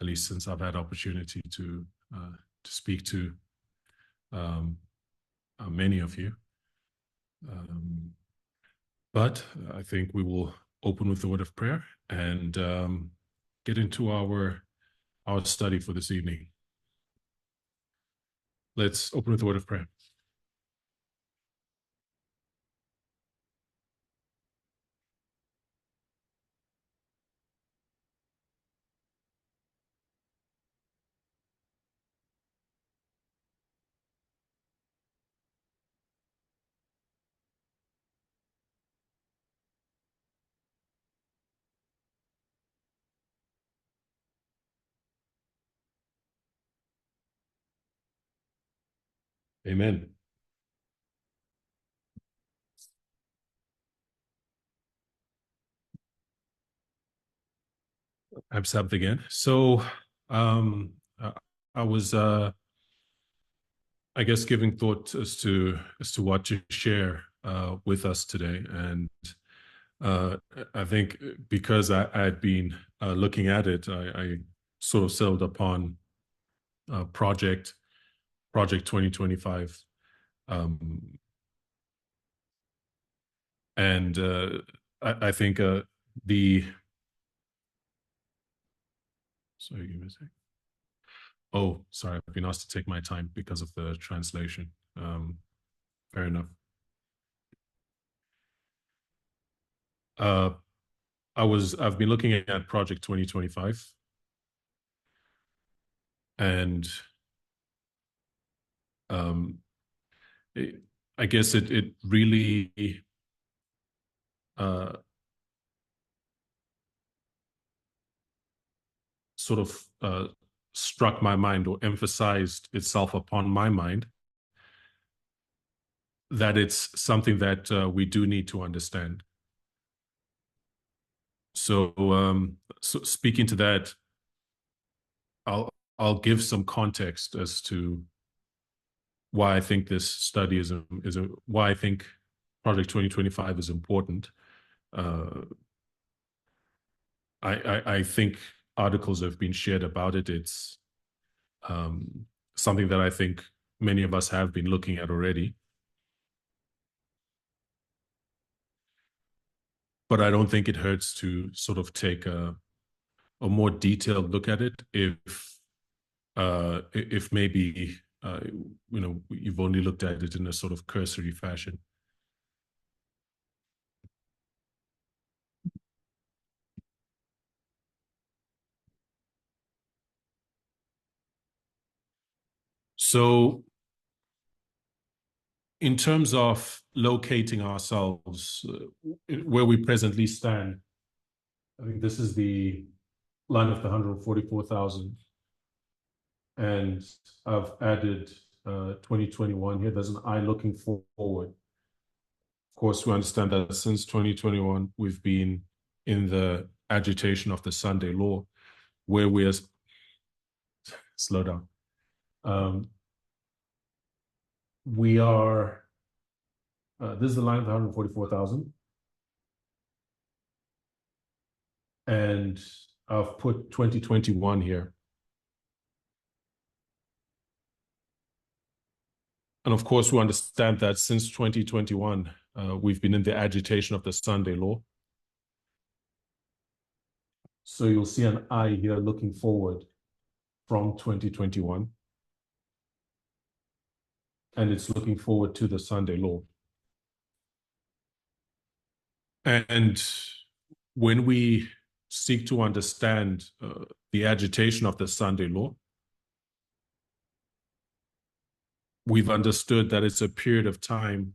at least since I've had opportunity to speak to many of you. But I think we will open with the word of prayer and get into our study for this evening. Let's open with the word of prayer. Amen. I'm Sabbath again. So I was, I guess, giving thought as to what to share with us today, and I think because I had been looking at it, I sort of settled upon Project 2025, and I think the. Sorry, give me a sec. Oh, sorry, I've been asked to take my time because of the translation. Fair enough. I've been looking at Project 2025, and I guess it really sort of struck my mind, or emphasized itself upon my mind, that it's something that we do need to understand. So, so speaking to that, I'll give some context as to why I think this study is why I think Project 2025 is important. I think articles have been shared about it. It's something that I think many of us have been looking at already. But I don't think it hurts to sort of take a more detailed look at it if maybe you've only looked at it in a sort of cursory fashion. So in terms of locating ourselves where we presently stand, I think this is the line of the 144,000. And I've added 2021 here. There's an eye looking forward. Of course, we understand that since 2021, we've been in the agitation of the Sunday law, where we are... Slow down. We are... this is the line of the 144,000. And I've put 2021 here. And of course, we understand that since 2021, we've been in the agitation of the Sunday law. So you'll see an eye here looking forward from 2021. And it's looking forward to the Sunday law. And when we seek to understand the agitation of the Sunday law, we've understood that it's a period of time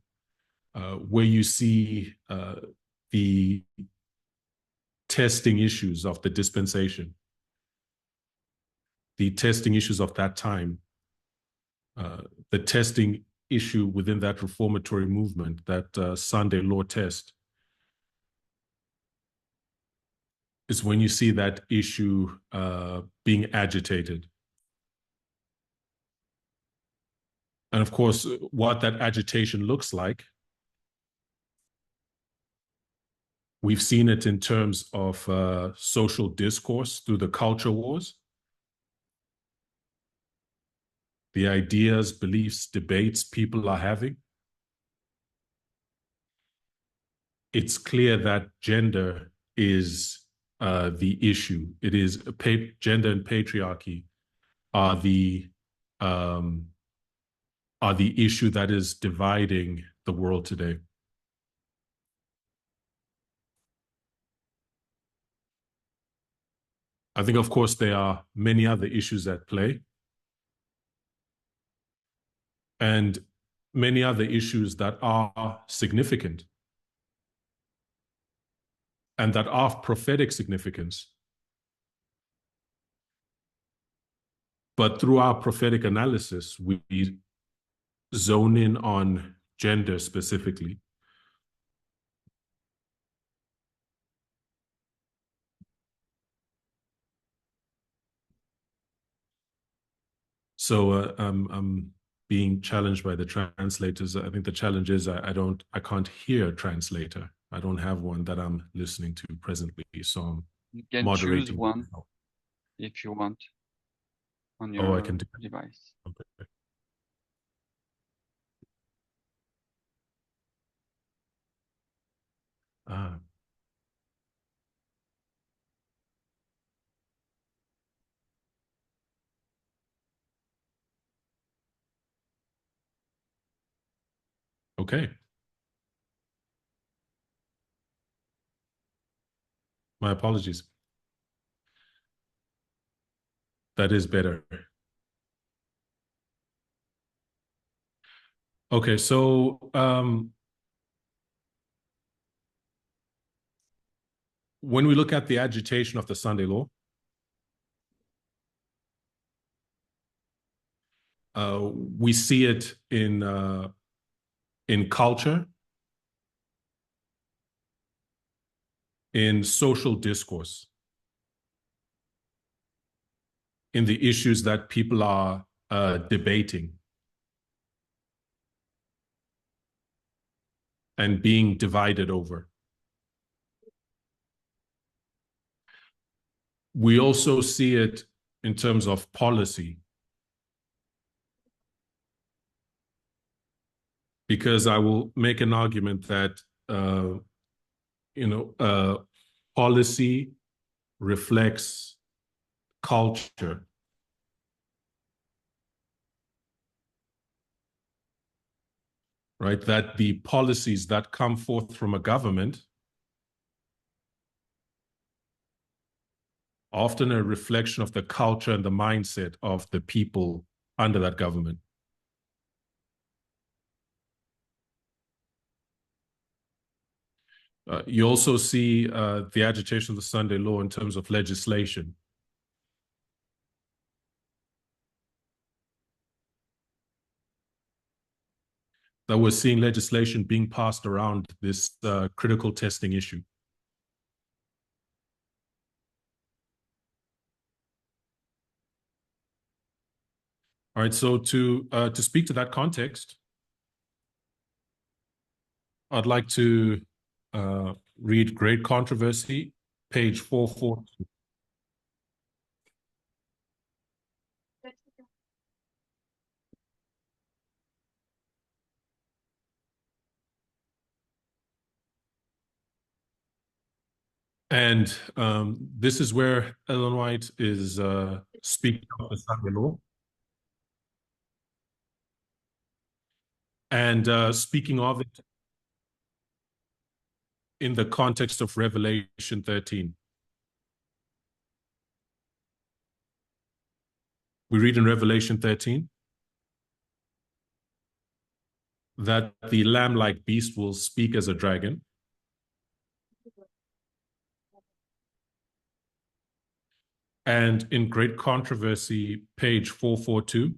where you see the testing issues of the dispensation, the testing issues of that time, the testing issue within that reformatory movement, that Sunday law test, is when you see that issue being agitated. And of course, what that agitation looks like, we've seen it in terms of social discourse through the culture wars. the ideas, beliefs, debates people are having, it's clear that gender is the issue. It is gender and patriarchy are um, the issue that is dividing the world today. I think, of course, there are many other issues at play, and many other issues that are significant and that are of prophetic significance. But through our prophetic analysis, we zone in on gender specifically. So I'm being challenged by the translators. I think the challenge is I can't hear a translator. I don't have one that I'm listening to presently. So I'm You can moderating. choose one if you want on I your can do device. okay. Ah. Okay. My apologies. That is better. Okay, so when we look at the agitation of the Sunday law, we see it in culture, in social discourse, in the issues that people are debating and being divided over. We also see it in terms of policy, because I will make an argument that policy reflects culture. Right? That the policies that come forth from a government are often a reflection of the culture and the mindset of the people under that government. You also see the agitation of the Sunday law in terms of legislation. That we're seeing legislation being passed around this critical testing issue. All right, so to speak to that context, I'd like to read Great Controversy, page 442. And this is where Ellen White is speaking of the Sunday law. And speaking of it in the context of Revelation 13. We read in Revelation 13 that the lamb-like beast will speak as a dragon. And in Great Controversy, page 442,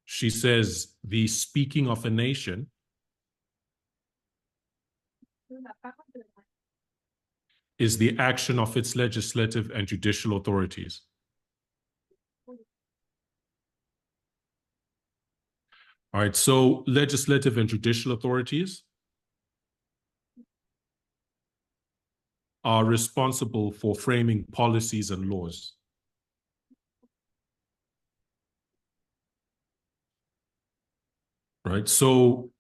she says, the speaking of a nation is the action of its legislative and judicial authorities. All right, so legislative and judicial authorities are responsible for framing policies and laws. Right? So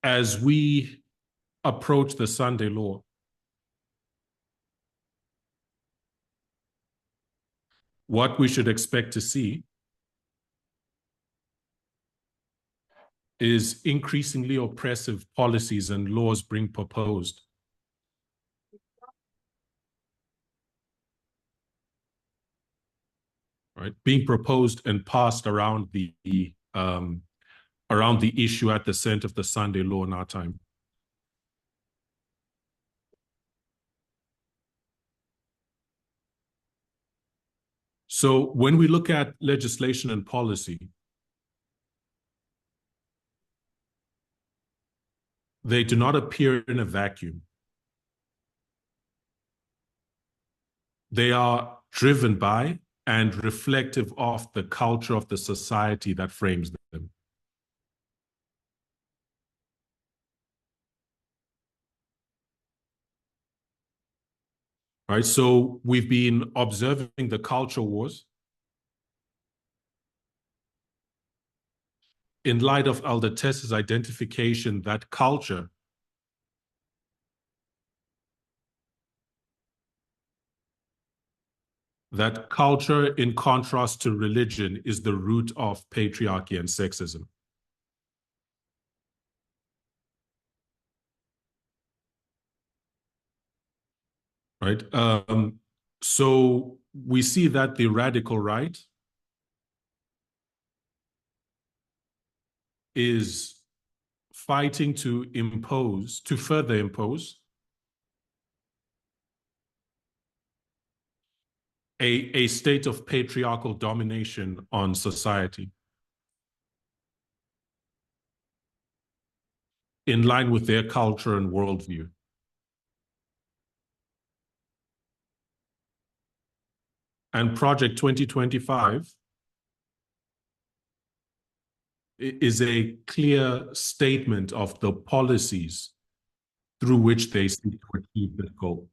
as we approach the Sunday Law, what we should expect to see is increasingly oppressive policies and laws being proposed. Right? Being proposed and passed around the issue at the center of the Sunday Law in our time. So when we look at legislation and policy, they do not appear in a vacuum. They are driven by and reflective of the culture of the society that frames them. Right? So we've been observing the culture wars in light of Elder Tess's identification that culture in contrast to religion is the root of patriarchy and sexism. Right? So we see that the radical right is fighting to further impose a state of patriarchal domination on society in line with their culture and worldview. And Project 2025 is a clear statement of the policies through which they seek to achieve that goal.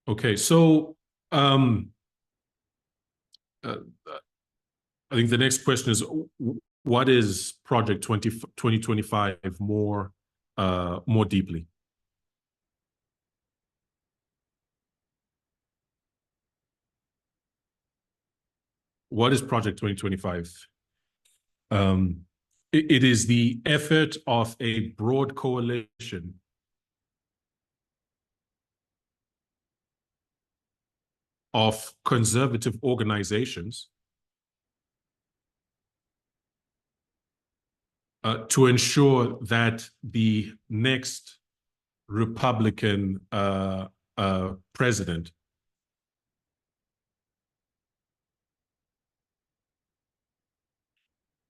Okay, so I think the next question is, what is Project 2025 more deeply? What is Project 2025? It is the effort of a broad coalition of conservative organizations to ensure that the next Republican president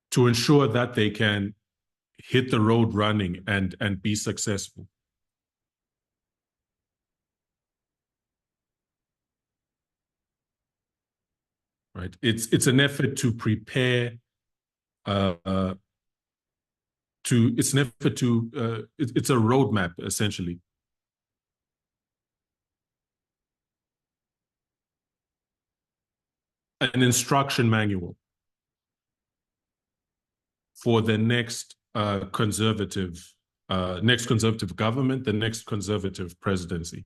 to ensure that they can hit the road running and be successful. Right? It's an effort to prepare it's a roadmap, essentially. An instruction manual for the next conservative government, the next conservative presidency.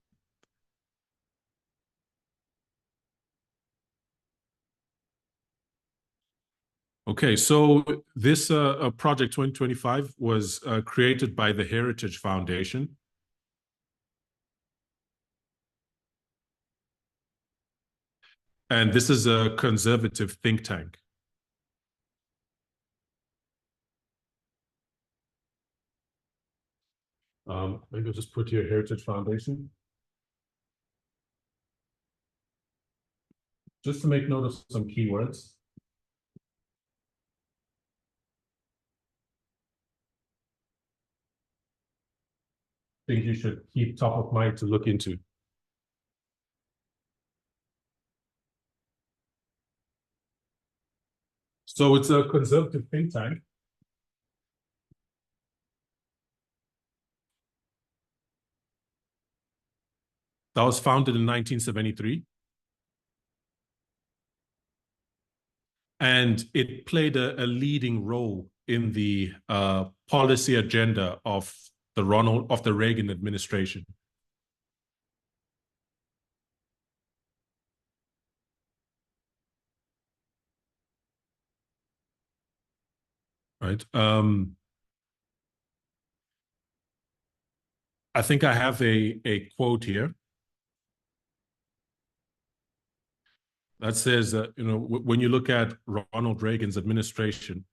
Okay, so this Project 2025 was created by the Heritage Foundation. And this is a conservative think tank. Maybe I'll just put here Heritage Foundation. Just to make note of some keywords. I think you should keep top of mind to look into. So it's a conservative think tank that was founded in 1973. And it played a leading role in the policy agenda of the Reagan administration. Right. I think I have a quote here that says, when you look at Ronald Reagan's administration,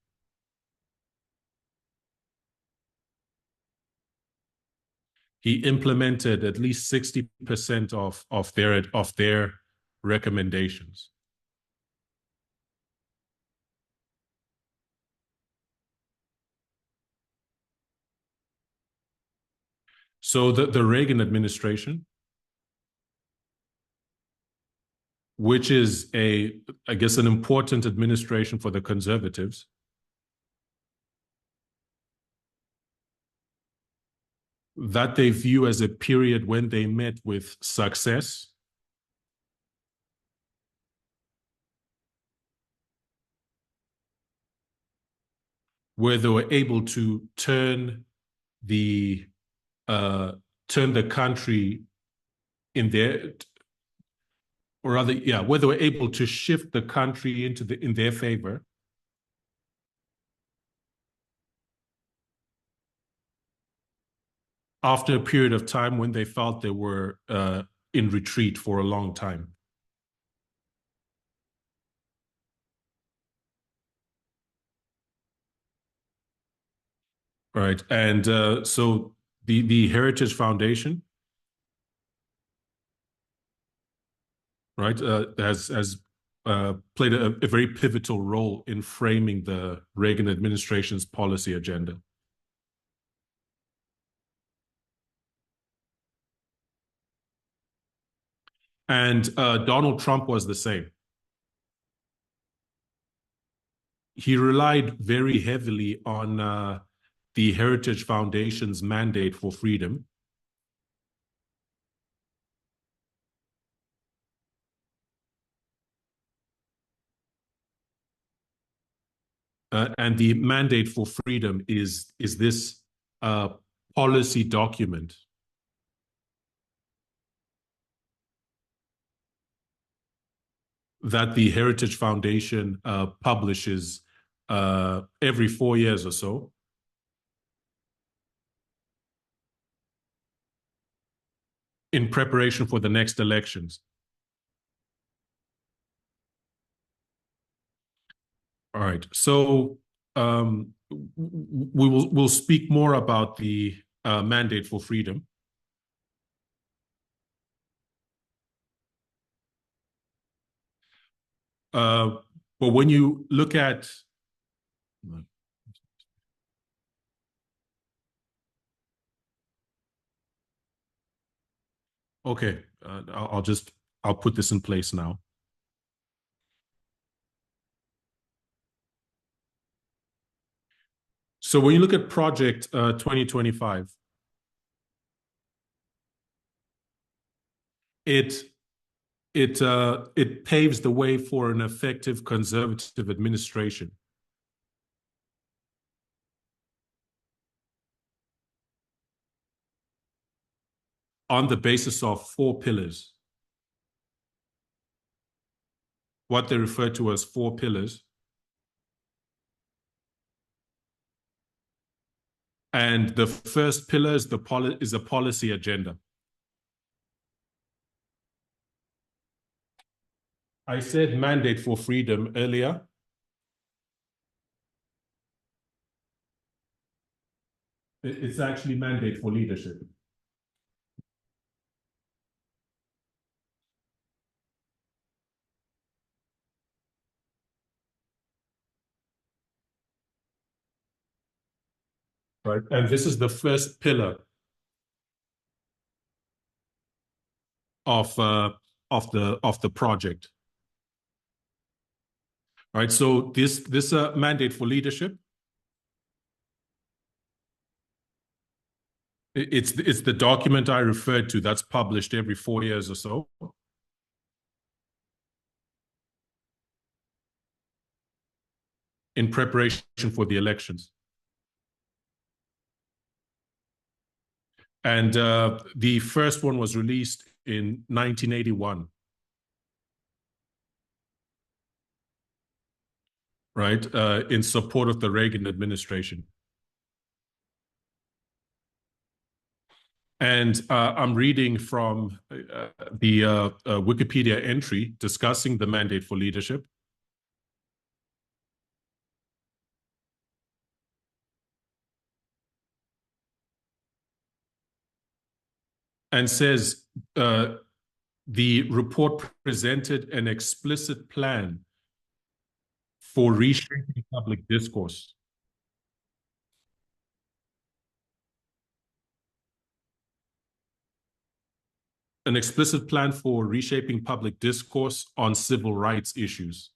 he implemented at least 60% of their recommendations. So the Reagan administration, which is I guess, an important administration for the conservatives, that they view as a period when they met with success, where they were able to turn the country in their, or rather, yeah, where they were able to shift the country in their favor, after a period of time when they felt they were in retreat for a long time. Right. And so the Heritage Foundation, right, has played a very pivotal role in framing the Reagan administration's policy agenda. And Donald Trump was the same. He relied very heavily on the Heritage Foundation's mandate for freedom. And the mandate for freedom is this policy document that the Heritage Foundation publishes every 4 years or so. In preparation for the next elections. All right. So we'll speak more about the mandate for freedom. But when you look at okay, I'll put this in place now. So when you look at Project 2025, it paves the way for an effective conservative administration on the basis of 4 pillars, what they refer to as 4 pillars. And the first pillar is a policy agenda. I said mandate for freedom earlier. It's actually mandate for leadership. Right. And this is the first pillar of the project. Right. So this mandate for leadership It's the document I referred to that's published every 4 years or so. In preparation for the elections. And the first one was released in 1981. Right, in support of the Reagan administration. And I'm reading from the Wikipedia entry discussing the mandate for leadership. And says the report presented an explicit plan for reshaping public discourse. An explicit plan for reshaping public discourse on civil rights issues.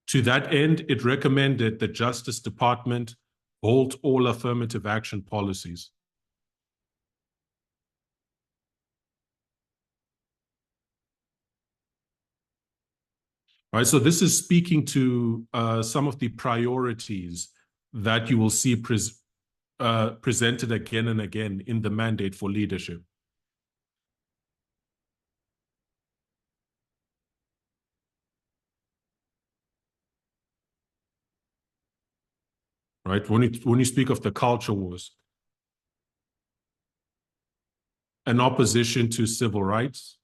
To that end, it recommended the Justice Department halt all affirmative action policies. Right, so this is speaking to some of the priorities that you will see presented again and again in the mandate for leadership. Right, when you speak of the culture wars, an opposition to civil rights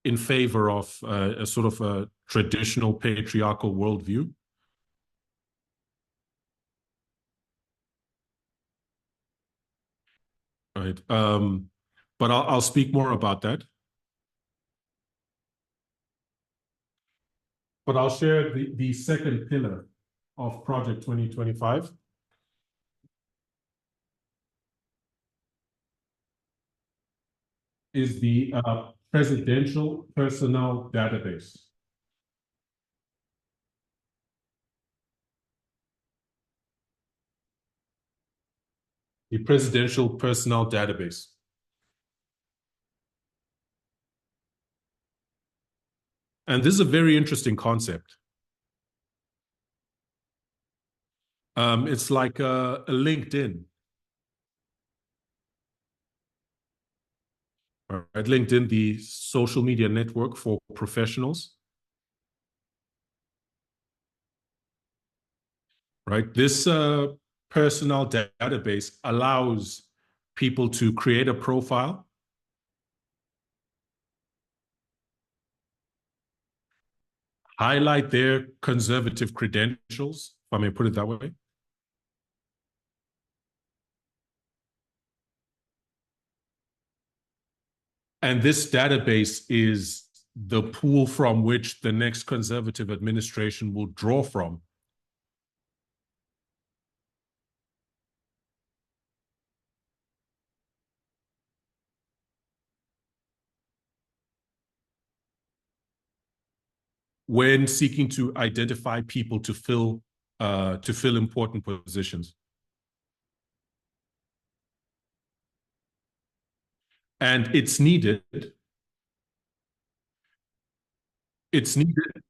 in favor of a sort of a traditional patriarchal worldview. Right, but I'll speak more about that. But I'll share the second pillar of Project 2025. Is the presidential personnel database. The presidential personnel database. And this is a very interesting concept. It's like a LinkedIn. Right, LinkedIn, the social media network for professionals. Right, this personnel database allows people to create a profile, highlight their conservative credentials, if I may put it that way. And this database is the pool from which the next conservative administration will draw from. When seeking to identify people to fill important positions. And it's needed. It's needed.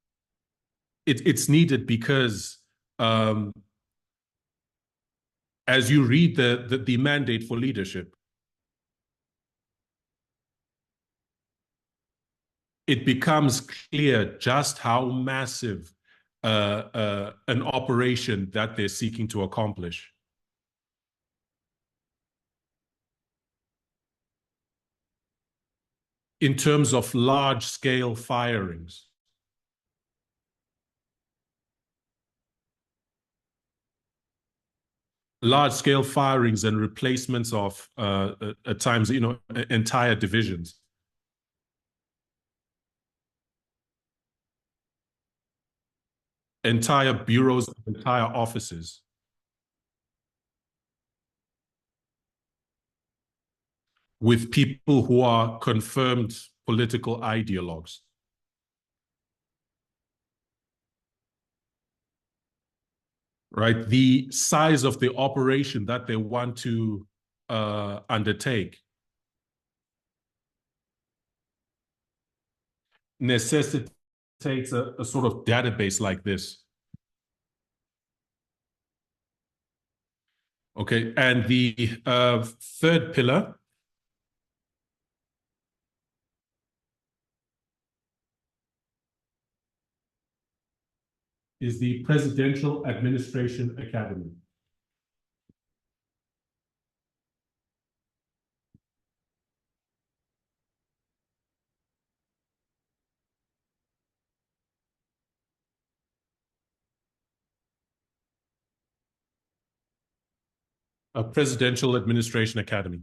It's needed because as you read the mandate for leadership, it becomes clear just how massive an operation that they're seeking to accomplish. In terms of large-scale firings. Large-scale firings and replacements of, at times, entire divisions. Entire bureaus, entire offices. With people who are confirmed political ideologues. Right? The size of the operation that they want to undertake necessitates a sort of database like this. Okay, and the third pillar is the Presidential Administration Academy. A Presidential Administration Academy.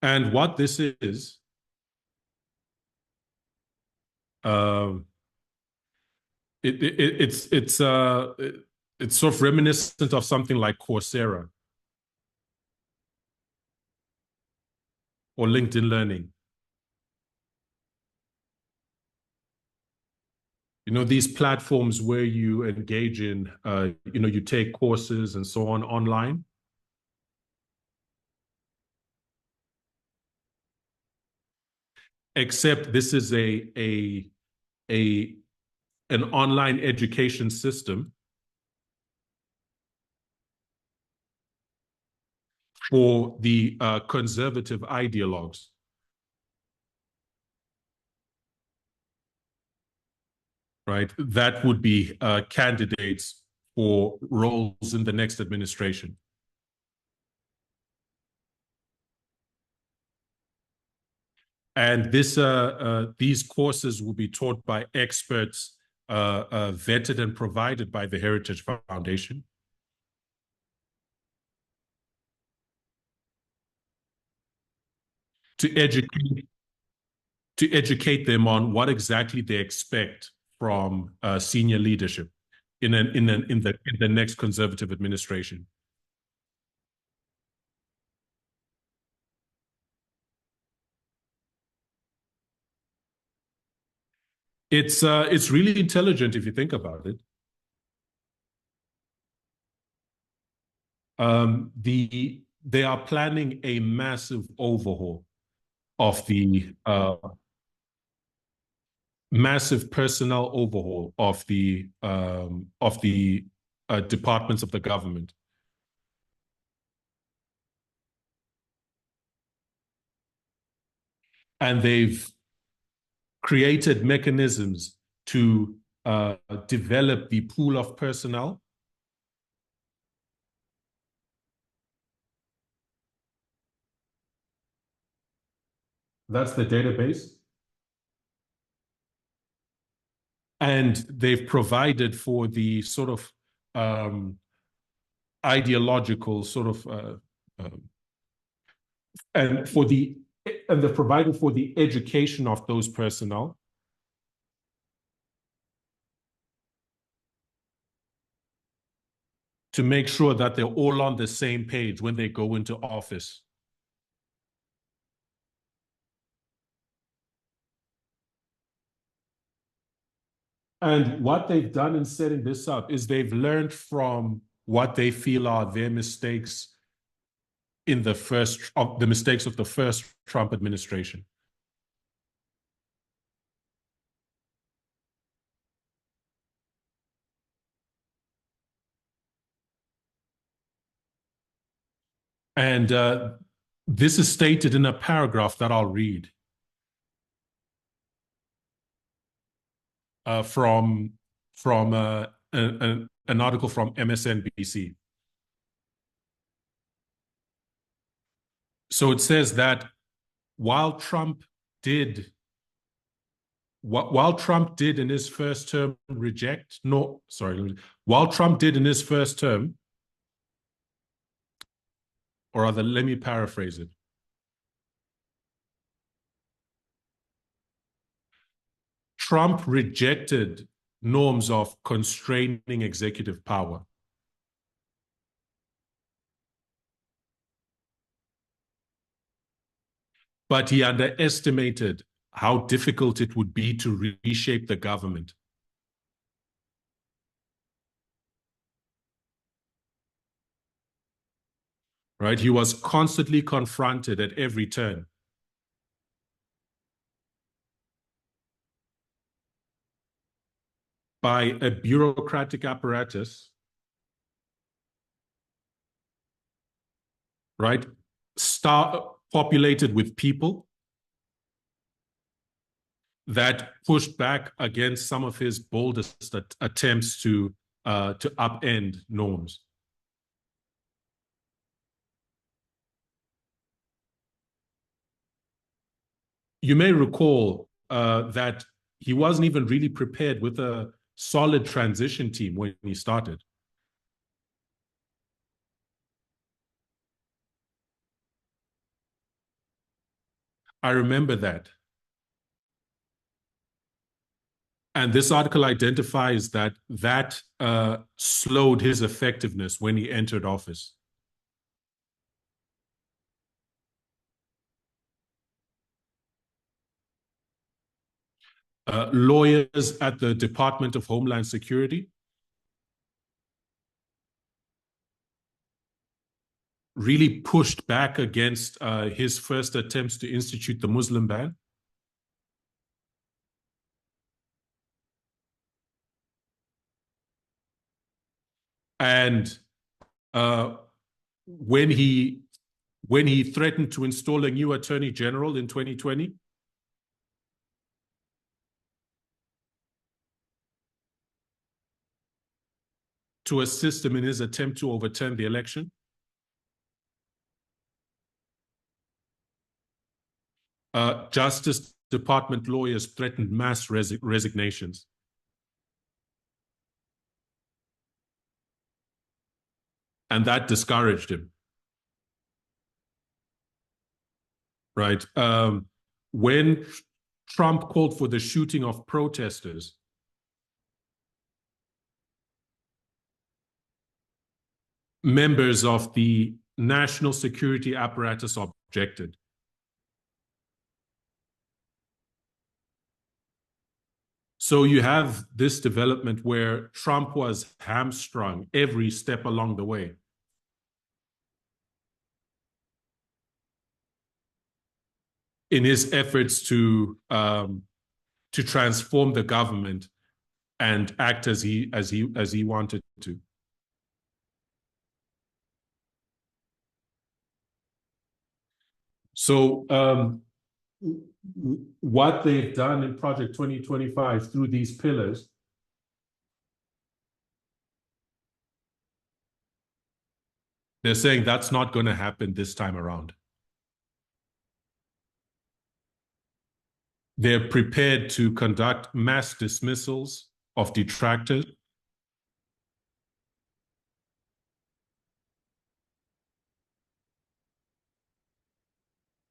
And what this is, it's sort of reminiscent of something like Coursera or LinkedIn Learning. You know, these platforms where you engage in, you take courses and so on online. Except this is an online education system for the conservative ideologues. Right? That would be candidates for roles in the next administration. And these courses will be taught by experts vetted and provided by the Heritage Foundation. To educate them on what exactly they expect from senior leadership in the next conservative administration. It's really intelligent if you think about it. They are planning a massive overhaul of the massive personnel overhaul of the departments of the government. And they've created mechanisms to develop the pool of personnel that's the database. And they've provided for the sort of ideological sort of and they've provided for the education of those personnel. To make sure that they're all on the same page when they go into office. And what they've done in setting this up is they've learned from what they feel are their mistakes in the mistakes of the first Trump administration. And this is stated in a paragraph that I'll read from an article from MSNBC. So it says that while Trump did in his first term while Trump did in his first term, or rather, let me paraphrase it. Trump rejected norms of constraining executive power. but he underestimated how difficult it would be to reshape the government. Right? He was constantly confronted at every turn by a bureaucratic apparatus, right? Populated with people that pushed back against some of his boldest attempts to upend norms. You may recall that he wasn't even really prepared with a solid transition team when he started. I remember that. And this article identifies that slowed his effectiveness when he entered office. Lawyers at the Department of Homeland Security really pushed back against his first attempts to institute the Muslim ban. And when he threatened to install a new attorney general in 2020, to assist him in his attempt to overturn the election, Justice Department lawyers threatened mass resignations. And that discouraged him. Right? When Trump called for the shooting of protesters, members of the national security apparatus objected. So you have this development where Trump was hamstrung every step along the way. In his efforts to transform the government and act as he wanted to. So what they've done in Project 2025 through these pillars they're saying that's not going to happen this time around. They're prepared to conduct mass dismissals of detractors.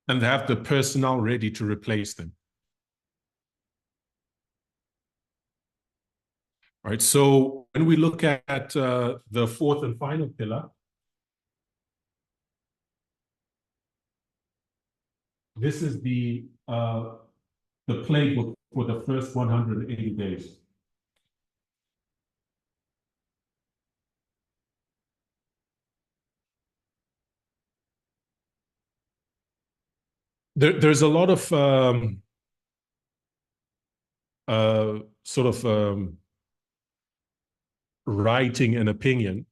And they have the personnel ready to replace them. All right, so when we look at the fourth and final pillar, this is the playbook for the first 180 days. There's a lot of sort of writing and opinion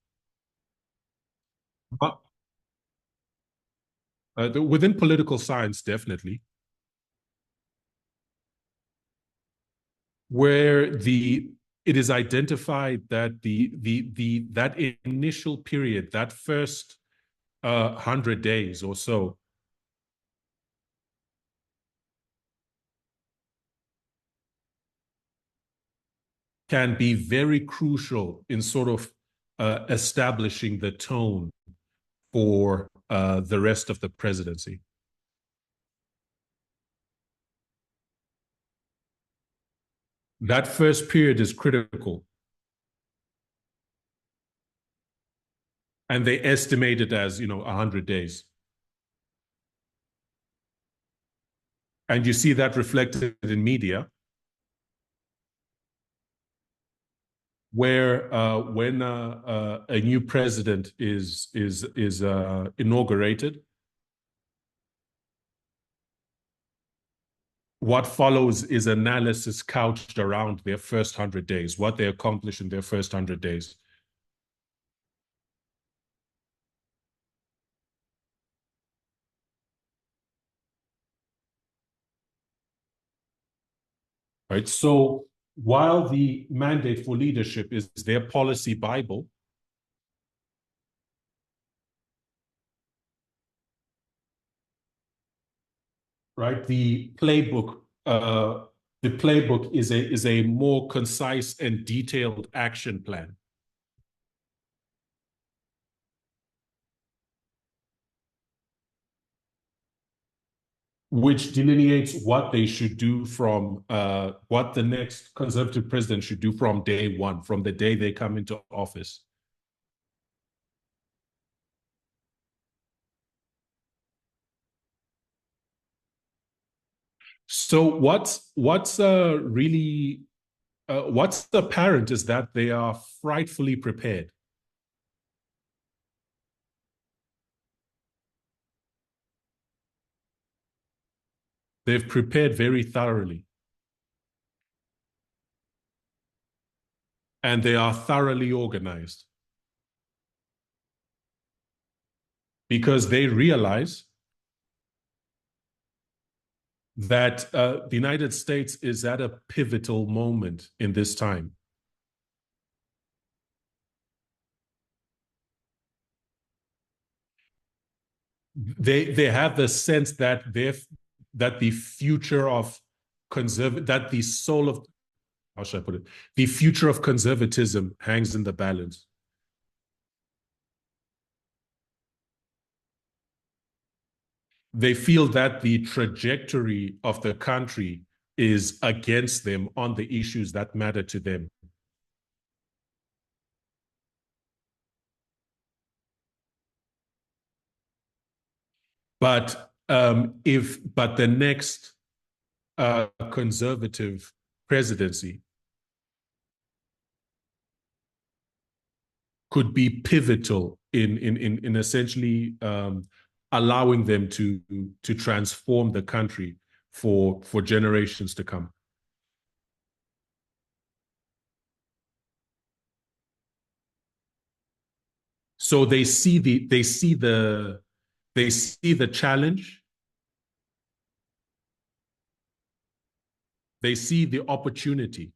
within political science, definitely, where it is identified that that initial period, that first 100 days or so, can be very crucial in sort of establishing the tone for the rest of the presidency. That first period is critical. And they estimate it as, 100 days. And you see that reflected in media, where when a new president is inaugurated, what follows is analysis couched around their first 100 days, what they accomplished in their first 100 days. Right. So while the mandate for leadership is their policy Bible, right, the playbook is a more concise and detailed action plan. Which delineates what they should do from what the next conservative president should do from day one, from the day they come into office. So what's really what's apparent is that they are frightfully prepared. They've prepared very thoroughly. And they are thoroughly organized. Because they realize that the United States is at a pivotal moment in this time. They have the sense that the future of that the soul of, how should I put it, the future of conservatism hangs in the balance. They feel that the trajectory of the country is against them on the issues that matter to them. But but the next conservative presidency could be pivotal in essentially allowing them to transform the country for generations to come. So they see the challenge. They see the opportunity.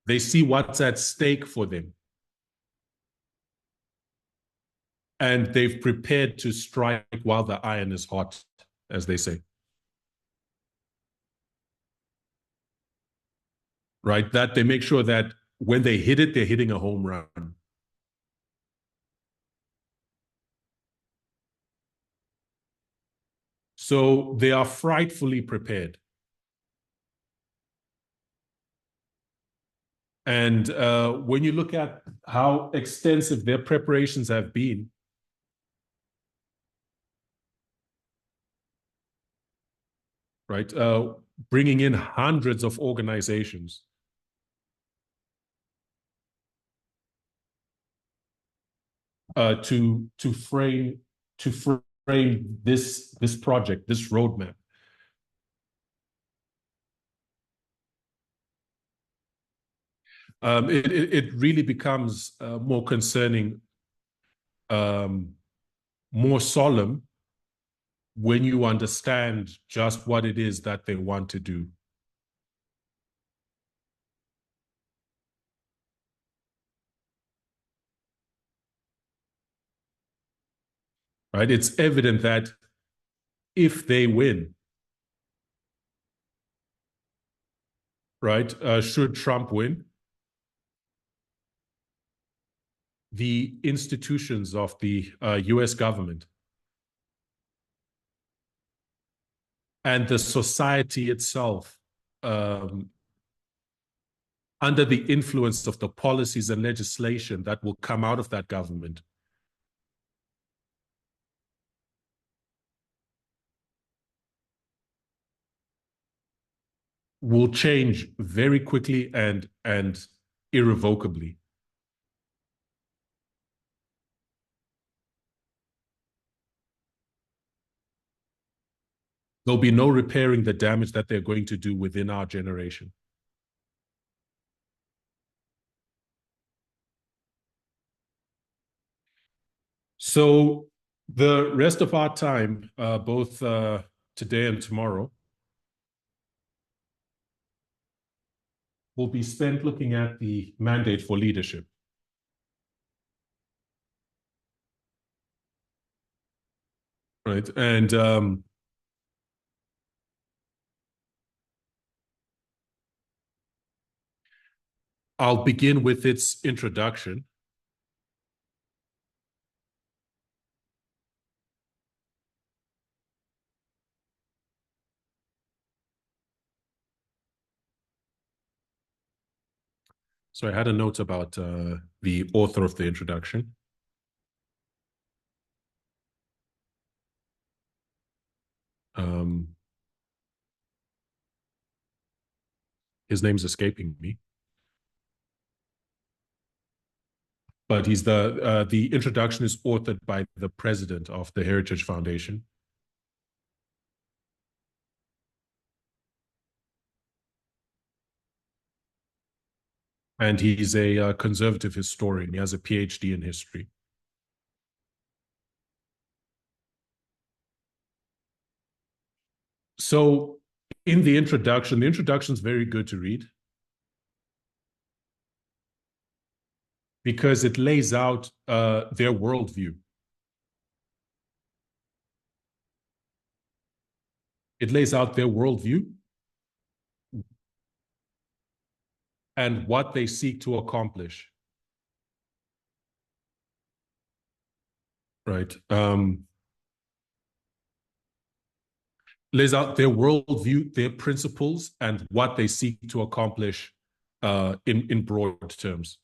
They see what's at stake for them. And they've prepared to strike while the iron is hot, as they say. Right? That they make sure that when they hit it, they're hitting a home run. So they are frightfully prepared. And when you look at how extensive their preparations have been, right, bringing in hundreds of organizations, to frame this project, this roadmap. It really becomes more concerning, more solemn when you understand just what it is that they want to do. Right? It's evident that if they win, right, should Trump win, the institutions of the US government and the society itself, under the influence of the policies and legislation that will come out of that government, will change very quickly and irrevocably. There'll be no repairing the damage that they're going to do within our generation. So the rest of our time, both today and tomorrow, will be spent looking at the mandate for leadership. Right. And I'll begin with its introduction. So I had a note about the author of the introduction. His name's escaping me, but he's the introduction is authored by the president of the Heritage Foundation. And he's a conservative historian. He has a PhD in history. So in the introduction is very good to read because it lays out their worldview. It lays out their worldview and what they seek to accomplish. Right. Lays out their worldview, their principles, and what they seek to accomplish in broad terms.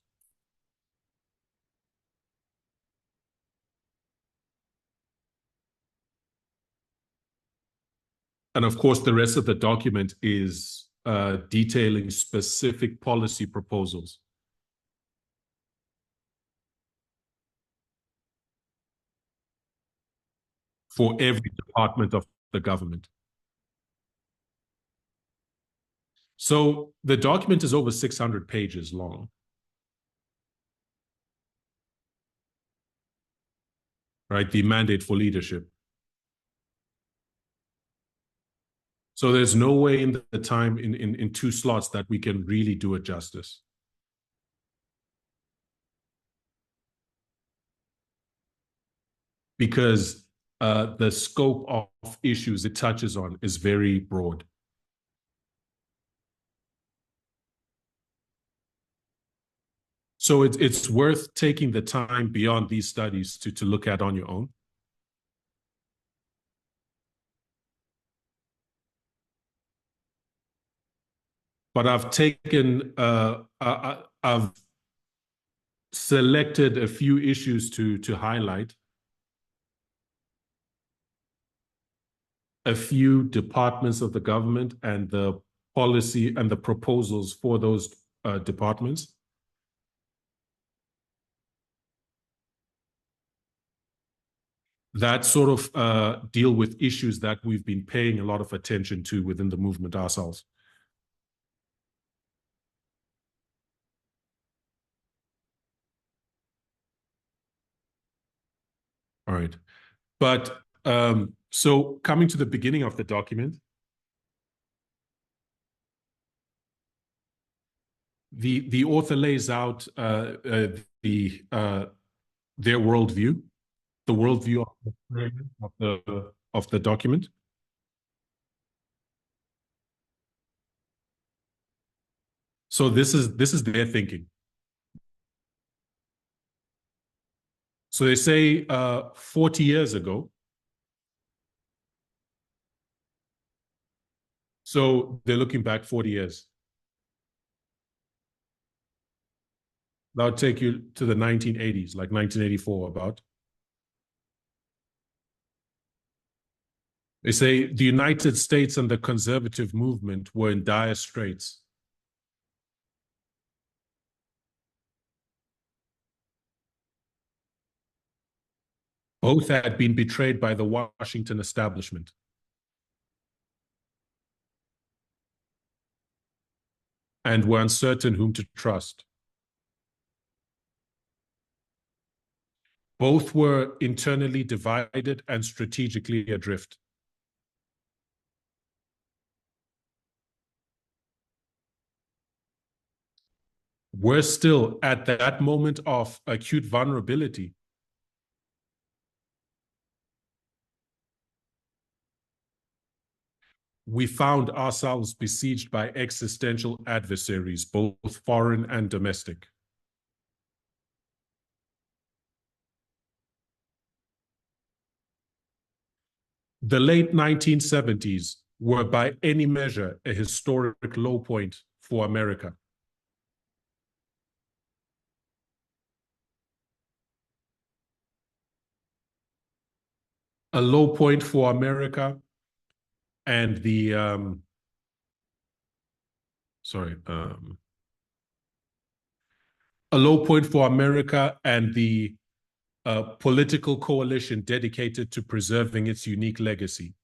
And of course, the rest of the document is detailing specific policy proposals. For every department of the government. So the document is over 600 pages long. Right, the mandate for leadership. So there's no way in the time in two slots that we can really do it justice. Because the scope of issues it touches on is very broad. So it's worth taking the time beyond these studies to look at on your own. But I've taken, I've selected a few issues to highlight. A few departments of the government and the policy and the proposals for those departments. That sort of deal with issues that we've been paying a lot of attention to within the movement ourselves. All right. But so coming to the beginning of the document, the author lays out their worldview, the worldview of the document. So this is their thinking. So they say 40 years ago. So they're looking back 40 years. That'll take you to the 1980s, like 1984 about. They say the United States and the conservative movement were in dire straits. Both had been betrayed by the Washington establishment. And were uncertain whom to trust. Both were internally divided and strategically adrift. We're still at that moment of acute vulnerability. We found ourselves besieged by existential adversaries, both foreign and domestic. The late 1970s were by any measure a historic low point for America. A low point for America and the a low point for America and the political coalition dedicated to preserving its unique legacy.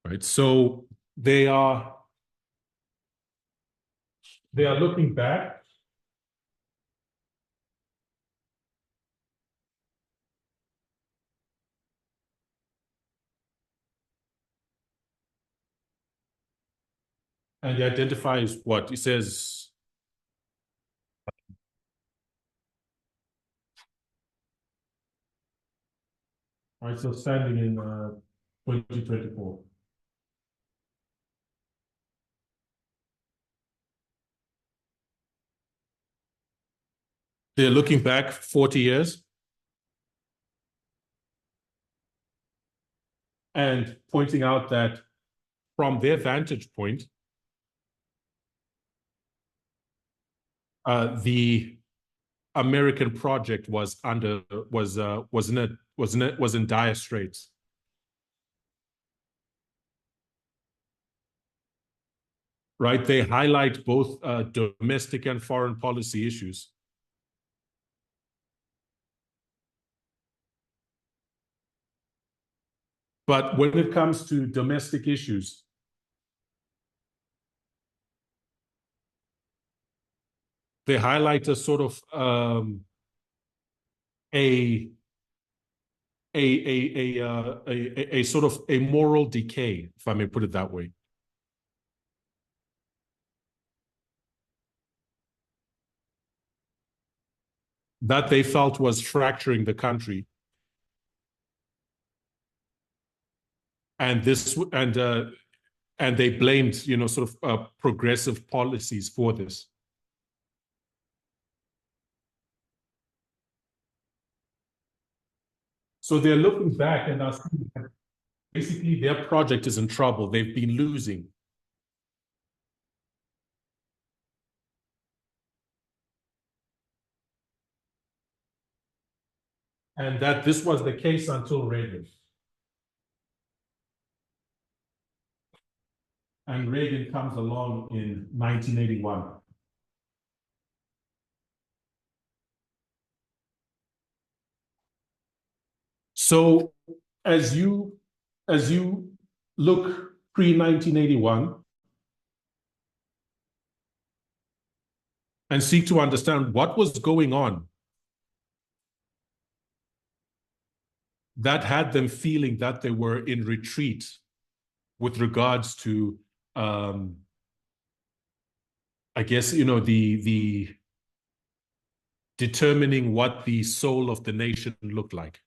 Right, so they are looking back. And he identifies what? He says, all right, so standing in 2024. They're looking back 40 years and pointing out that from their vantage point, the American project was in dire straits. Right, they highlight both domestic and foreign policy issues. But when it comes to domestic issues, they highlight a sort of a sort of a moral decay, if I may put it that way. That they felt was fracturing the country. And they blamed, sort of progressive policies for this. So they're looking back and are seeing that basically their project is in trouble. They've been losing. And that this was the case until Reagan. And Reagan comes along in 1981. So as you look pre-1981 and seek to understand what was going on that had them feeling that they were in retreat with regards to, I guess, the determining what the soul of the nation looked like.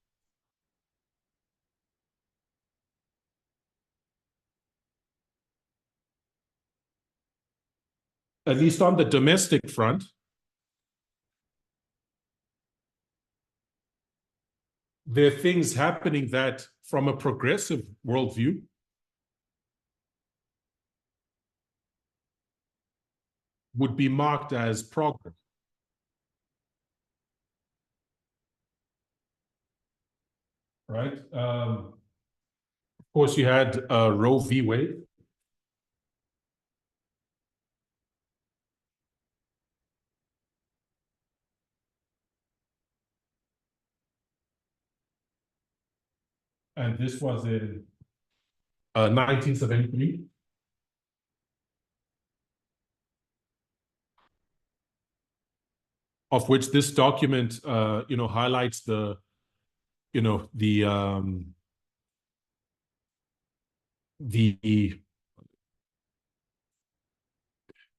At least on the domestic front, there are things happening that, from a progressive worldview, would be marked as progress. right? Of course, you had Roe v. Wade. And this was in 1973. Of which this document, highlights the, the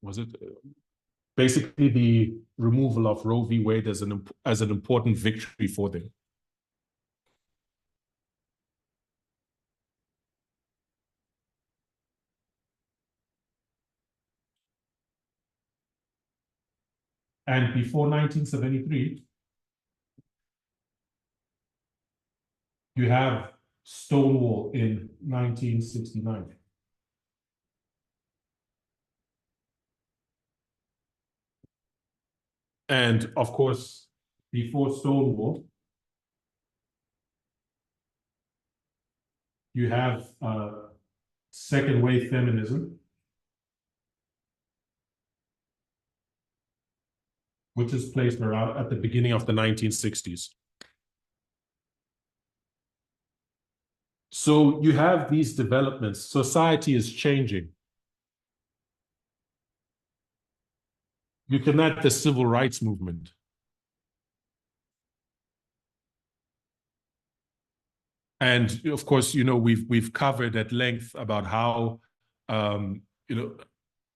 was it basically the removal of Roe v. Wade as an important victory for them. And before 1973, you have Stonewall in 1969. And of course, before Stonewall, you have second wave feminism, which is placed around at the beginning of the 1960s. So you have these developments. Society is changing. You can add the civil rights movement. And of course, we've covered at length about how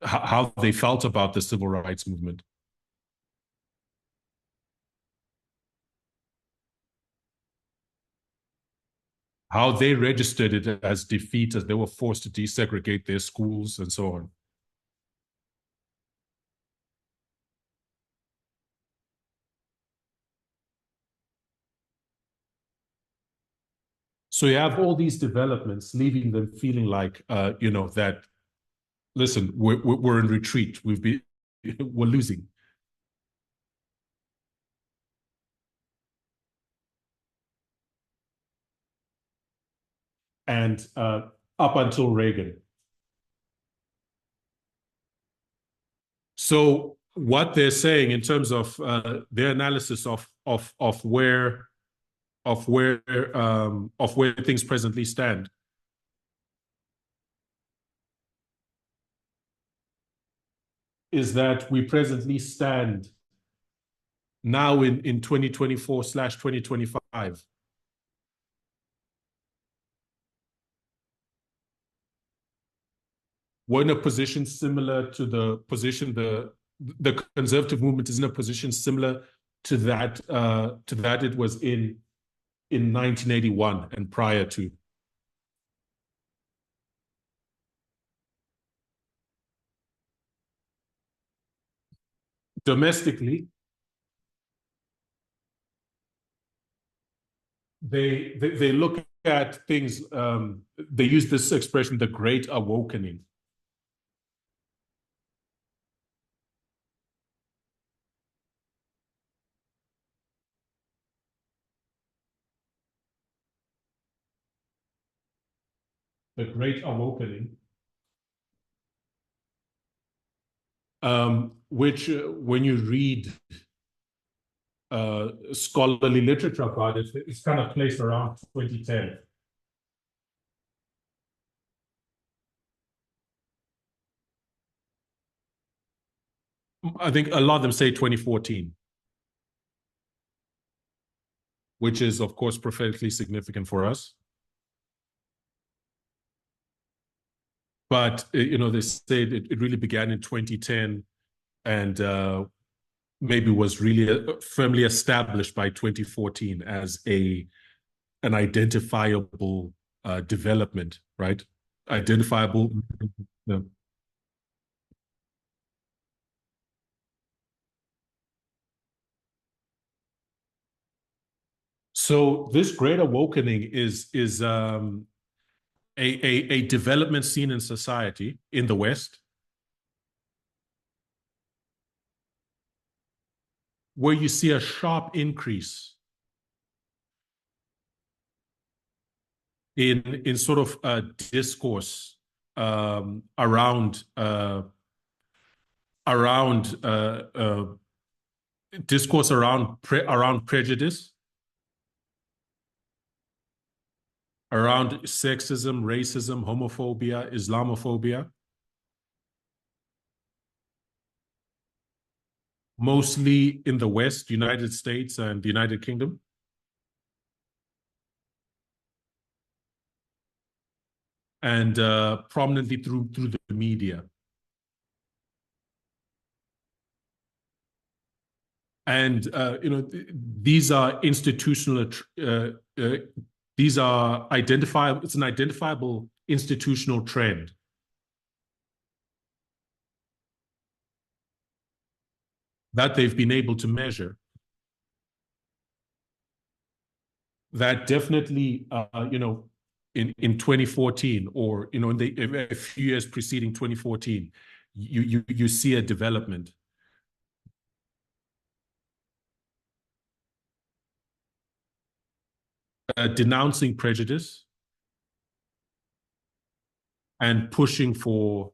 how they felt about the civil rights movement. How they registered it as defeat as they were forced to desegregate their schools and so on. So you have all these developments, leaving them feeling like, that, listen, we're in retreat. We're losing. And up until Reagan. So what they're saying in terms of their analysis of where things presently stand is that we presently stand now in 2024/2025 we're in a position similar to the position the conservative movement is in a position similar to that it was in 1981 and prior to. Domestically, they look at things. They use this expression, the Great Awakening. The Great Awakening, which when you read scholarly literature about it, it's kind of placed around 2010. I think a lot of them say 2014, which is, of course, prophetically significant for us. But, they say it really began in 2010 and maybe was really firmly established by 2014 as an identifiable development, right? Identifiable. Yeah. So this great awakening is a development seen in society in the West where you see a sharp increase in sort of discourse around around discourse around prejudice, around sexism, racism, homophobia, Islamophobia, mostly in the West, United States and the United Kingdom. And prominently through the media. And these are institutional. These are identifiable. It's an identifiable institutional trend that they've been able to measure. That definitely, in 2014, or in a few years preceding 2014, you see a development. Denouncing prejudice and pushing for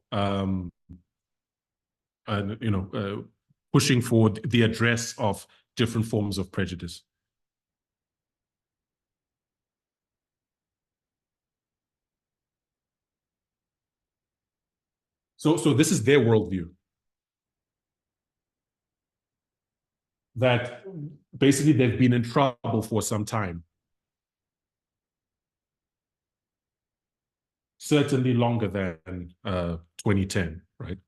pushing for the address of different forms of prejudice. So this is their worldview. That basically they've been in trouble for some time. Certainly longer than 2010, right?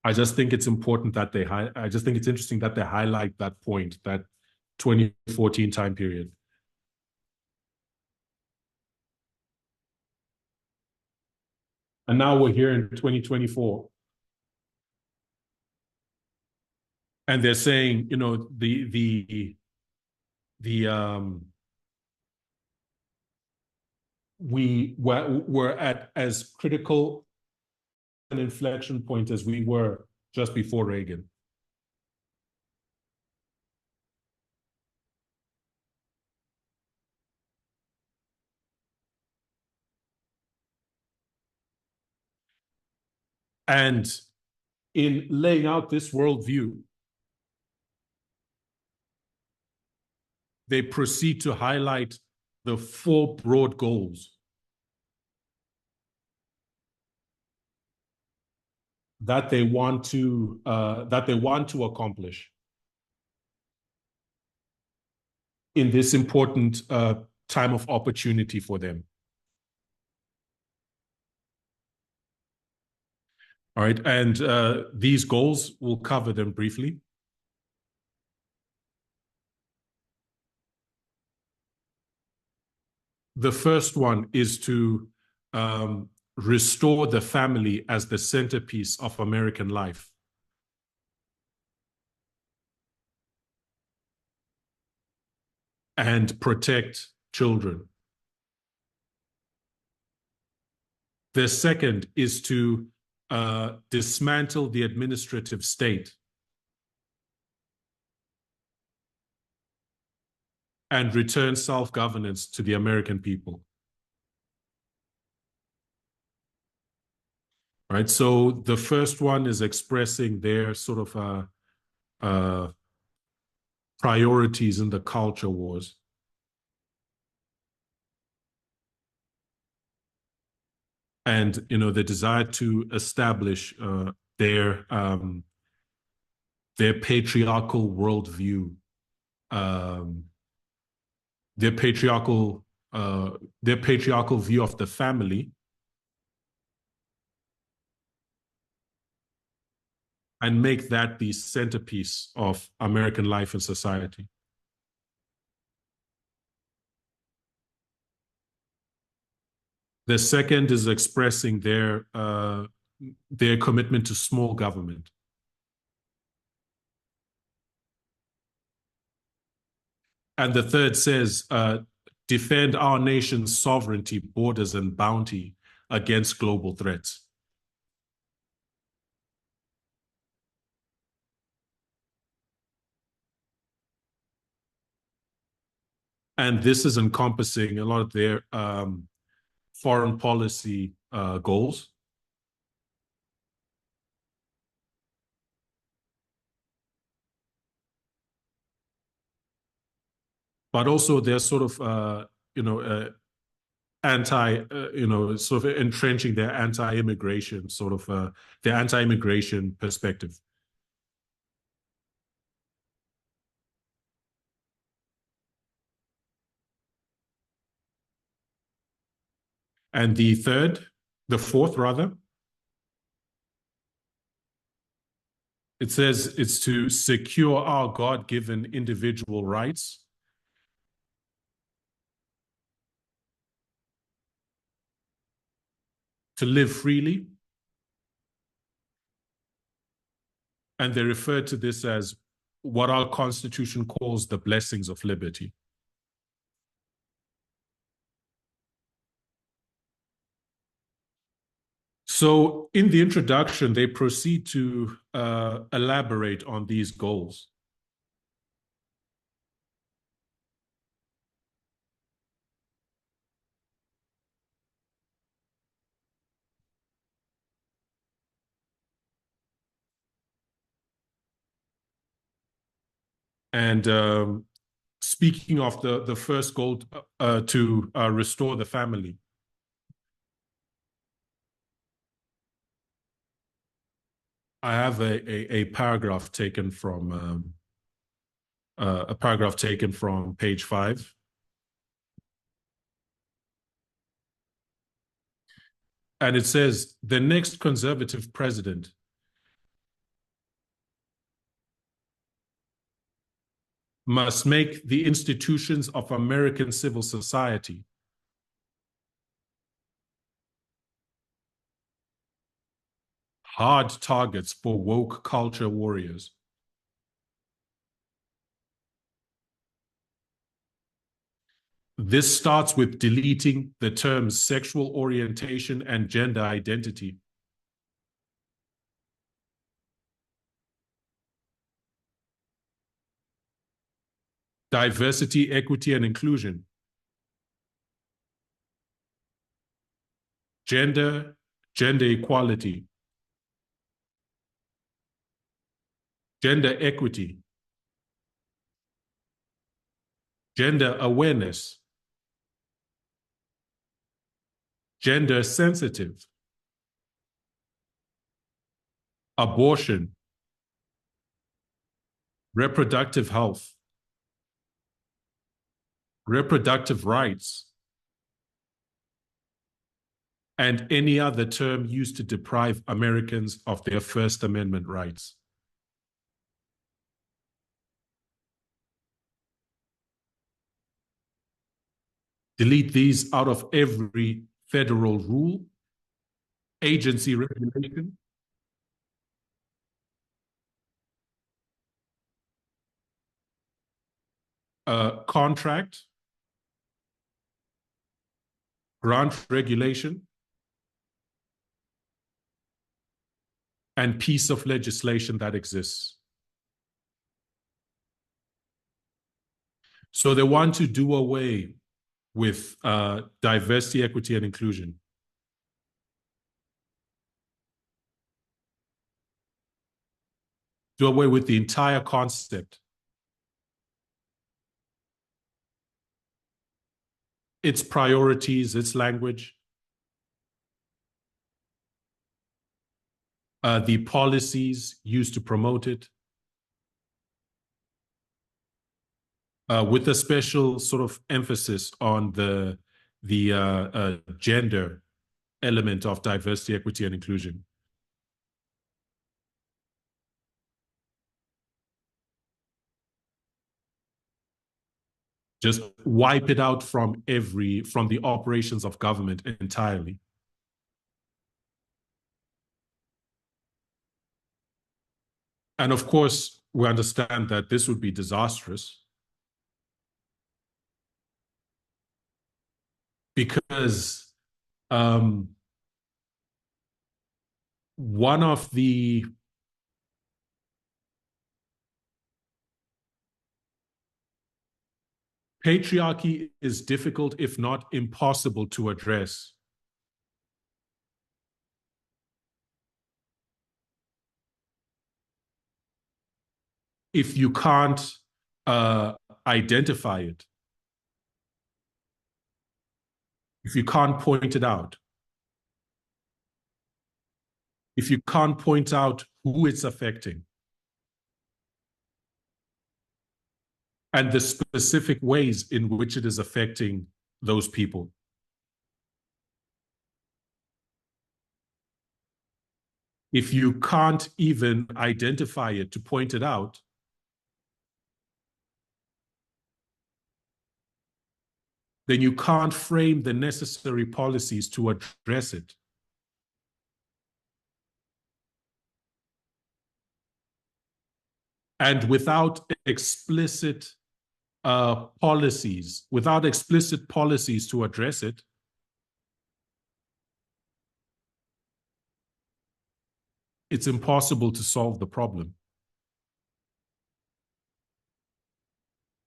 I just think it's important that I just think it's interesting that they highlight that point, that 2014 time period. And now we're here in 2024. And they're saying, we're at as critical an inflection point as we were just before Reagan. And in laying out this worldview, they proceed to highlight the four broad goals that they want to accomplish in this important time of opportunity for them. All right, and these goals, we'll cover them briefly. The first one is to restore the family as the centerpiece of American life. And protect children. The second is to dismantle the administrative state and return self-governance to the American people. Right. So the first one is expressing their sort of priorities in the culture wars. And, the desire to establish their patriarchal worldview, their patriarchal view of the family, and make that the centerpiece of American life and society. The second is expressing their commitment to small government. And the third says, defend our nation's sovereignty, borders, and bounty against global threats. And this is encompassing a lot of their foreign policy goals. But also they're sort of, sort of entrenching their anti-immigration, their anti-immigration perspective. And the fourth rather, it says it's to secure our God-given individual rights to live freely. And they refer to this as what our Constitution calls the blessings of liberty. So in the introduction, they proceed to elaborate on these goals. And speaking of the first goal to restore the family, I have a paragraph taken from page 5. And it says, the next conservative president must make the institutions of American civil society hard targets for woke culture warriors. This starts with deleting the terms sexual orientation and gender identity. Diversity, equity, and inclusion. Gender equality. Gender equity. Gender awareness. Gender sensitive. Abortion. Reproductive health. Reproductive rights. And any other term used to deprive Americans of their First Amendment rights. Delete these out of every federal rule, agency regulation, contract, grant regulation, and piece of legislation that exists. So they want to do away with diversity, equity, and inclusion. Do away with the entire concept. Its priorities, its language, the policies used to promote it, with a special sort of emphasis on the gender element of diversity, equity, and inclusion. Just wipe it out from the operations of government entirely. And of course, we understand that this would be disastrous because one of the patriarchy is difficult, if not impossible, to address. If you can't identify it, if you can't point it out, if you can't point out who it's affecting, and the specific ways in which it is affecting those people. If you can't even identify it to point it out, then you can't frame the necessary policies to address it. And without explicit policies to address it, it's impossible to solve the problem.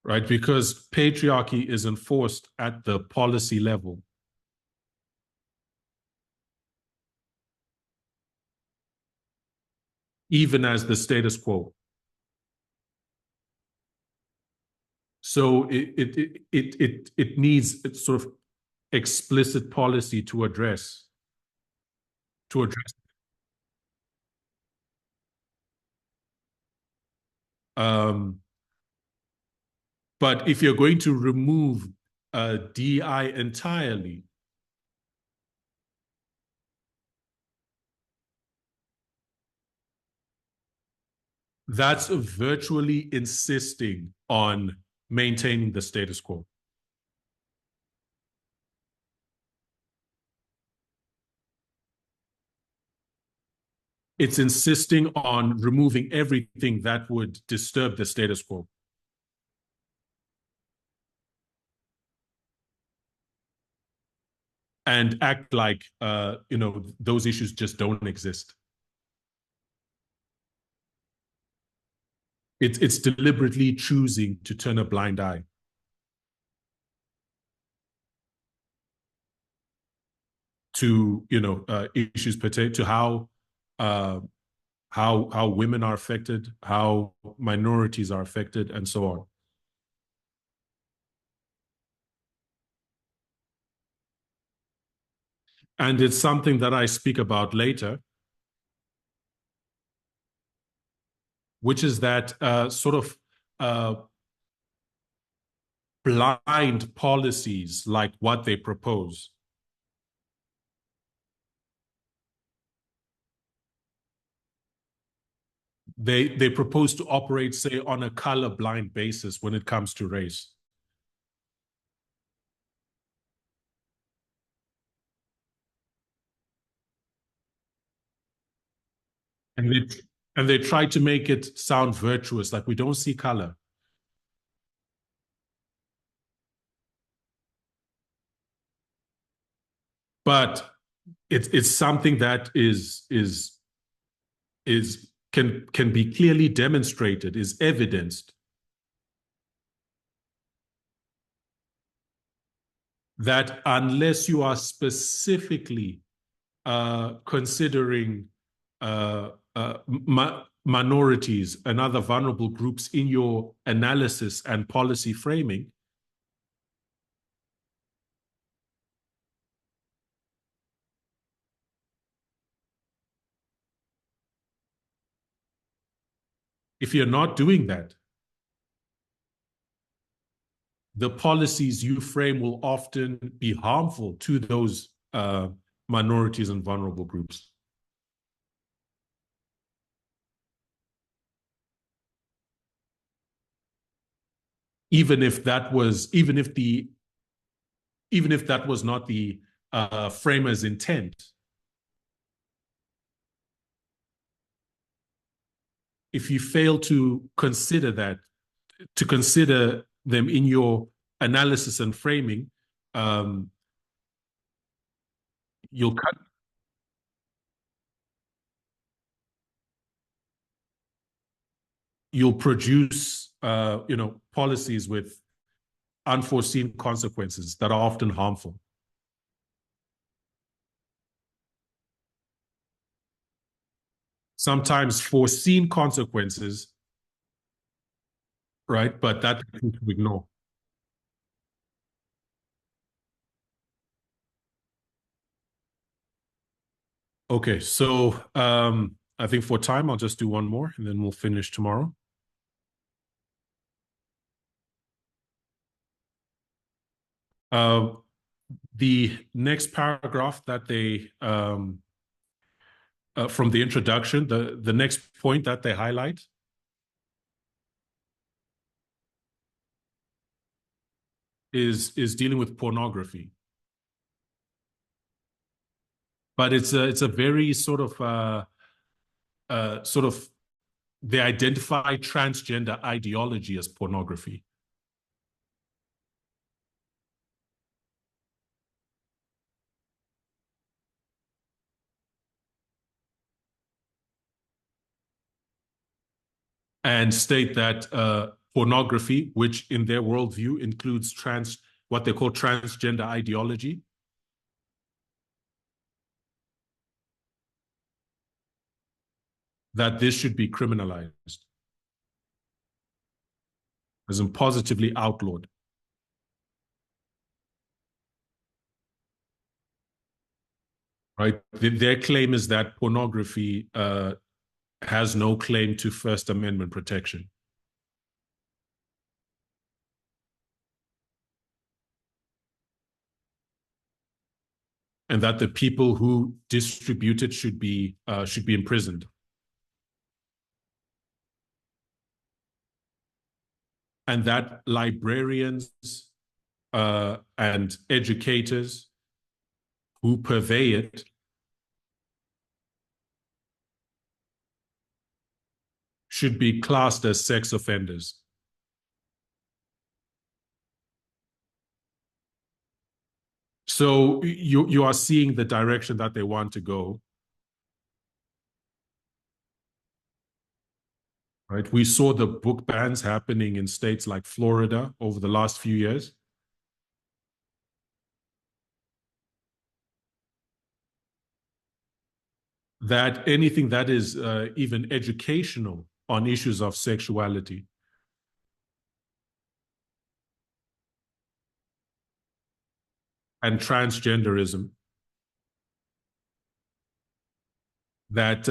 Right? Because patriarchy is enforced at the policy level. Even as the status quo. So it needs sort of explicit policy to address. But if you're going to remove DI entirely, that's virtually insisting on maintaining the status quo. It's insisting on removing everything that would disturb the status quo. And act like those issues just don't exist. It's deliberately choosing to turn a blind eye to issues pertaining to how women are affected, how minorities are affected, and so on. And it's something that I speak about later, which is that sort of blind policies like what they propose. They propose to operate, say, on a color-blind basis when it comes to race. And they try to make it sound virtuous, like we don't see color. But it's something that can be clearly demonstrated, is evidenced, that unless you are specifically considering minorities and other vulnerable groups in your analysis and policy framing, if you're not doing that, the policies you frame will often be harmful to those minorities and vulnerable groups. Even if that was not the framer's intent. If you fail to consider them in your analysis and framing, you'll produce policies with unforeseen consequences that are often harmful. Sometimes foreseen consequences, right? But that we can ignore. Okay, so I think for time, I'll just do one more and then we'll finish tomorrow. Uh, the next paragraph that they, from the introduction, the next point that they highlight is dealing with pornography. But it's a very sort of they identify transgender ideology as pornography. And state that pornography, which in their worldview includes what they call transgender ideology, that this should be criminalized, as in positively outlawed. Right? Their claim is that pornography has no claim to First Amendment protection. And that the people who distribute it should be imprisoned. And that librarians and educators who purvey it should be classed as sex offenders. So you are seeing the direction that they want to go. Right? We saw the book bans happening in states like Florida over the last few years. That anything that is even educational on issues of sexuality and transgenderism, that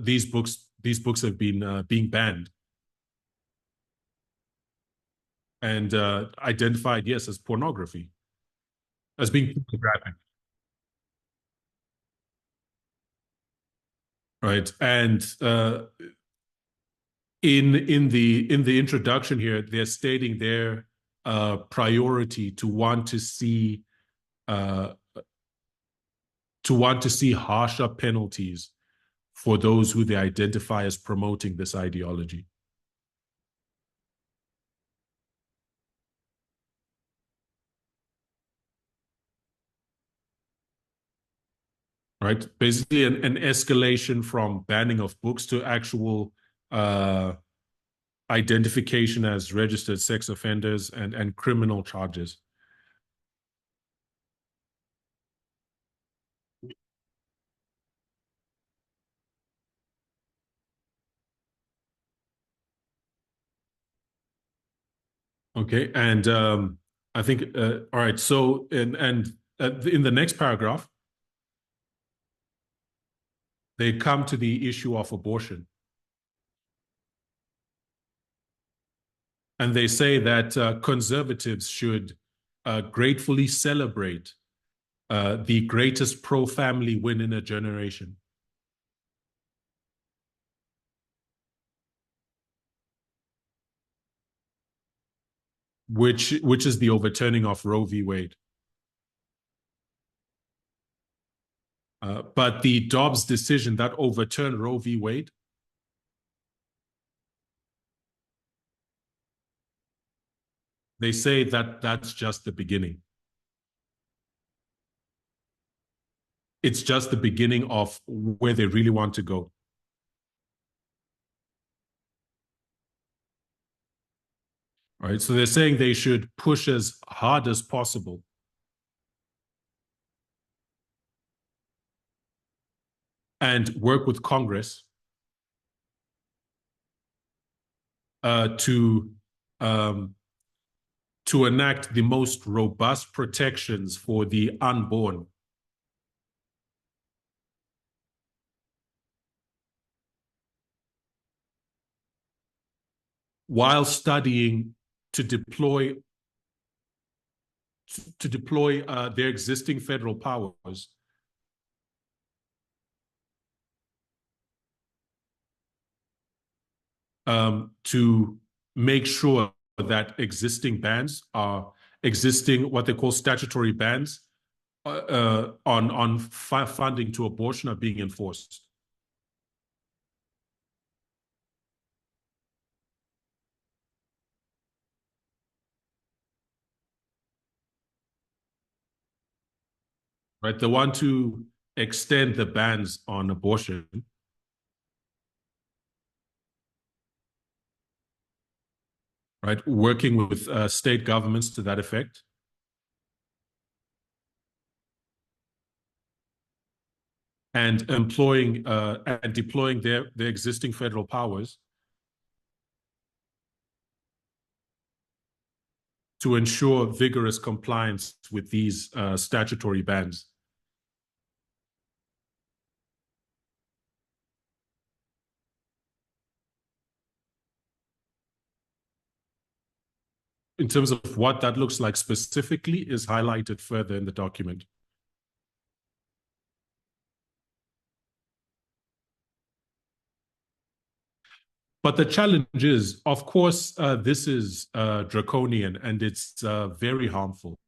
these books have been being banned and identified, yes, as pornography, as being pornographic. Right? And in the introduction here, they're stating their priority uh, to want to see harsher penalties for those who they identify as promoting this ideology. Right? Basically, an escalation from banning of books to actual identification as registered sex offenders and criminal charges. Okay, and I think all right. So in the next paragraph, they come to the issue of abortion, and they say that conservatives should gratefully celebrate the greatest pro-family win in a generation. Which is the overturning of Roe v. Wade. But the Dobbs decision that overturned Roe v. Wade, they say that that's just the beginning. It's just the beginning of where they really want to go. right? So they're saying they should push as hard as possible and work with Congress to um, to enact the most robust protections for the unborn, while studying to deploy their existing federal powers to make sure that existing what they call statutory bans on funding to abortion are being enforced. Right, they want to extend the bans on abortion, right? Working with state governments to that effect. And employing and deploying their existing federal powers to ensure vigorous compliance with these statutory bans. In terms of what that looks like specifically is highlighted further in the document. But the challenge is, of course, this is draconian and it's very harmful.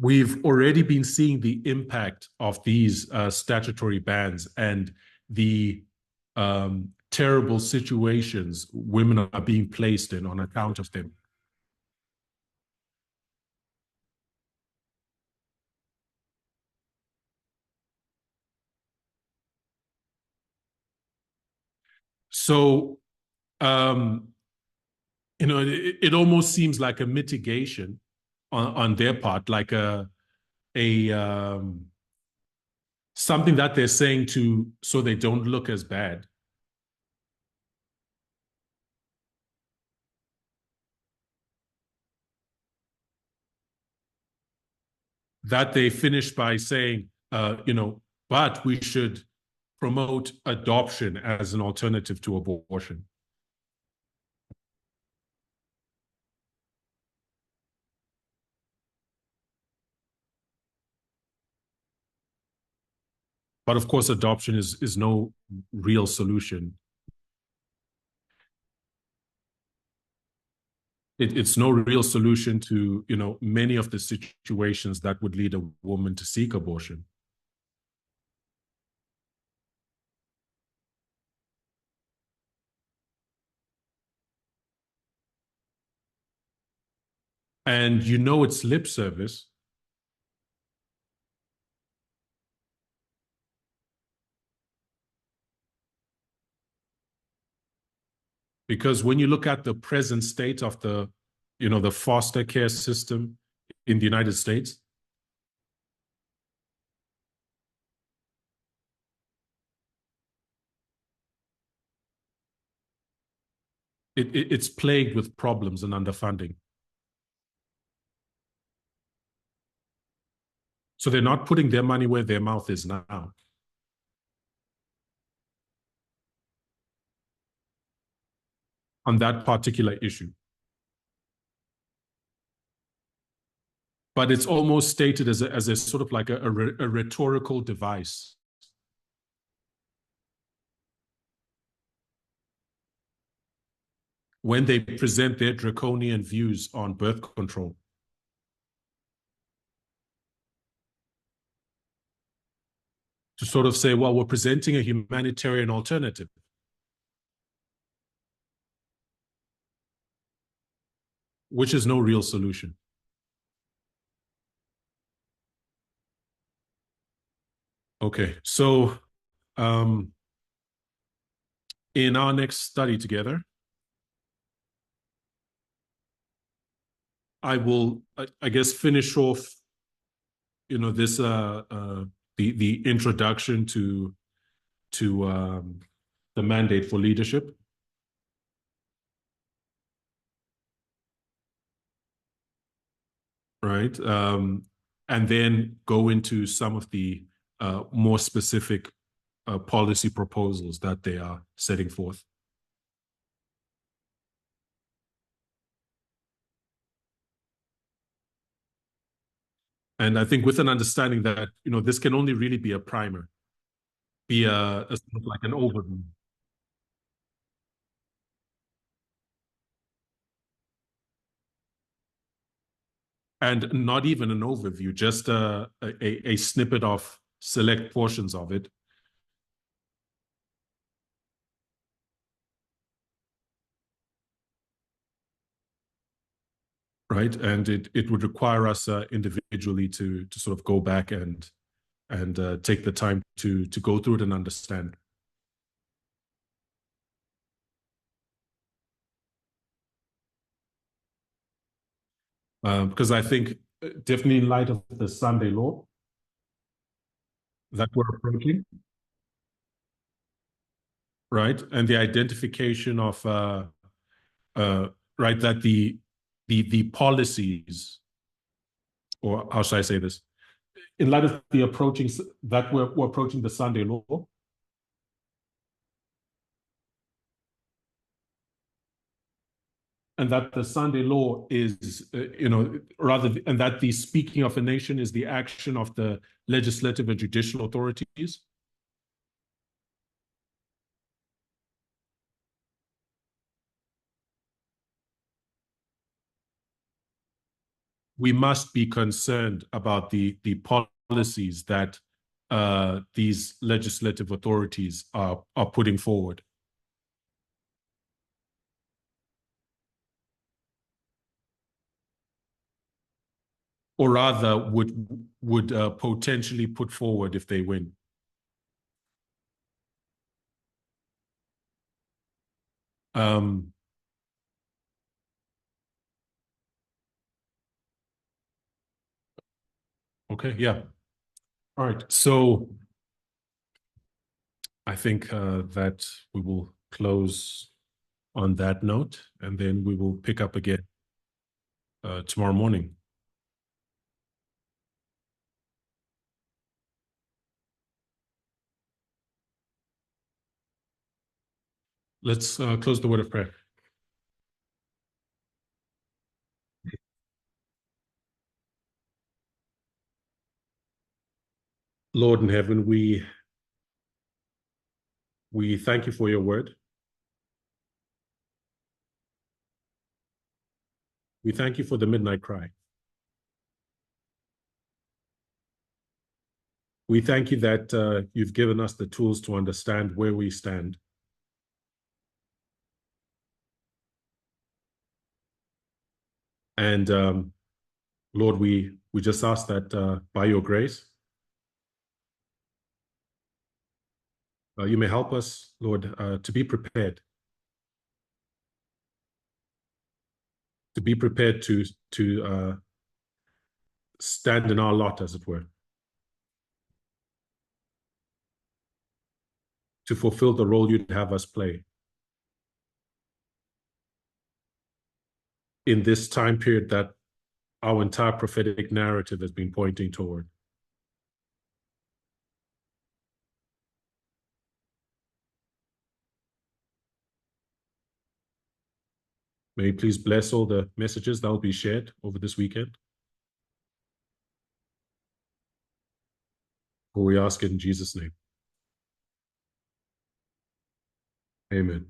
We've already been seeing the impact of these statutory bans and the terrible situations women are being placed in on account of them. So, it almost seems like a mitigation on their part, like a something that they're saying to so they don't look as bad. That they finish by saying, but we should promote adoption as an alternative to abortion. But of course, adoption is no real solution. It's no real solution to many of the situations that would lead a woman to seek abortion. And it's lip service because when you look at the present state of the foster care system in the United States, it's plagued with problems and underfunding. So they're not putting their money where their mouth is now. On that particular issue. But it's almost stated as a sort of like a rhetorical device. When they present their draconian views on birth control. To sort of say, well, we're presenting a humanitarian alternative. Which is no real solution. Okay, so um, in our next study together, I will, I guess, finish off, this the introduction to the mandate for leadership, right? And then go into some of the more specific policy proposals that they are setting forth. And I think with an understanding that, this can only really be a primer, be a sort of like an overview. And not even an overview, just a snippet of select portions of it. Right. And it would require us individually to sort of go back and take the time to go through it and understand. Because I think definitely in light of the Sunday law that we're approaching, right, and the identification of uh, right, that the policies, or how should I say this, in light of the approaching that we're approaching the Sunday law, and that the Sunday law is, rather, and that the speaking of a nation is the action of the legislative and judicial authorities. We must be concerned about the policies that these legislative authorities are putting forward. Or rather would potentially put forward if they win. Um, okay, yeah. All right. So I think that we will close on that note, and then we will pick up again tomorrow morning. Let's close the word of prayer. Lord in heaven, we thank you for your word. We thank you for the midnight cry. We thank you that you've given us the tools to understand where we stand. And Lord, we just ask that by your grace, you may help us, Lord, to be prepared. To be prepared to stand in our lot, as it were. To fulfill the role you'd have us play in this time period that our entire prophetic narrative has been pointing toward. May you please bless all the messages that will be shared over this weekend. For we ask it in Jesus' name. Amen.